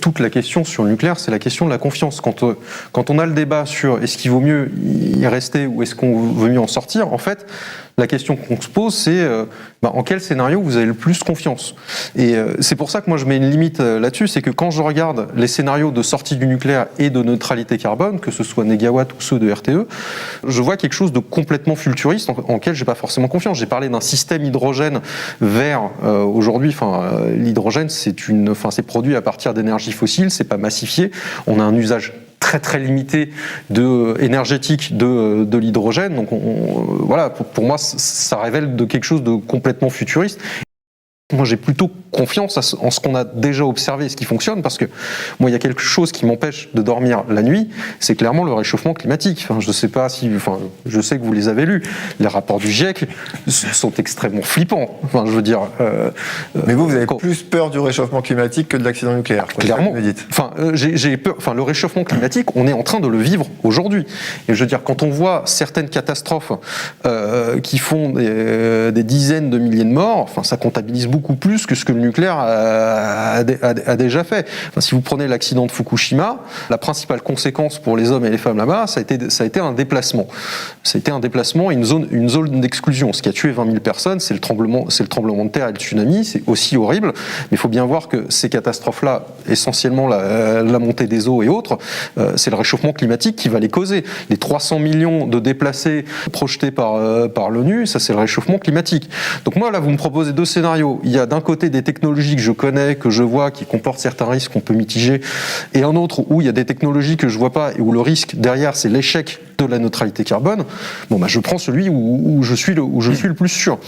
Toute la question sur le nucléaire, c'est la question de la confiance. Quand on a le débat sur est-ce qu'il vaut mieux y rester ou est-ce qu'on veut mieux en sortir, en fait, la question qu'on se pose, c'est en quel scénario vous avez le plus confiance. Et c'est pour ça que moi je mets une limite là-dessus, c'est que quand je regarde les scénarios de sortie du nucléaire et de neutralité carbone, que ce soit Négawatt ou ceux de RTE, je vois quelque chose de complètement futuriste en lequel j'ai pas forcément confiance. J'ai parlé d'un système hydrogène vert aujourd'hui. L'hydrogène, c'est produit à partir d'énergie fossile, c'est pas massifié. On a un usage très très limité énergétique de l'hydrogène. Donc voilà, pour moi, ça révèle de quelque chose de complètement futuriste. Moi, j'ai plutôt confiance en ce qu'on a déjà observé, ce qui fonctionne, parce que moi, il y a quelque chose qui m'empêche de dormir la nuit, c'est clairement le réchauffement climatique. Je sais que vous les avez lus. Les rapports du GIEC sont extrêmement flippants. Mais vous avez plus peur du réchauffement climatique que de l'accident nucléaire. Clairement. J'ai peur. Le réchauffement climatique, on est en train de le vivre aujourd'hui. Et je veux dire, quand on voit certaines catastrophes qui font des dizaines de milliers de morts, ça comptabilise beaucoup plus que ce que le nucléaire a déjà fait. Si vous prenez l'accident de Fukushima, la principale conséquence pour les hommes et les femmes là-bas, ça a été un déplacement. Ça a été un déplacement et une zone d'exclusion. Ce qui a tué 20 000 personnes, c'est le tremblement de terre et le tsunami. C'est aussi horrible. Mais il faut bien voir que ces catastrophes-là, essentiellement la montée des eaux et autres, c'est le réchauffement climatique qui va les causer. Les 300 millions de déplacés projetés par l'ONU, ça c'est le réchauffement climatique. Donc moi là, vous me proposez deux scénarios. Il y a d'un côté des technologies que je connais, que je vois, qui comportent certains risques qu'on peut mitiger, et un autre où il y a des technologies que je vois pas et où le risque derrière c'est l'échec de la neutralité carbone. Je prends celui où je suis le plus sûr.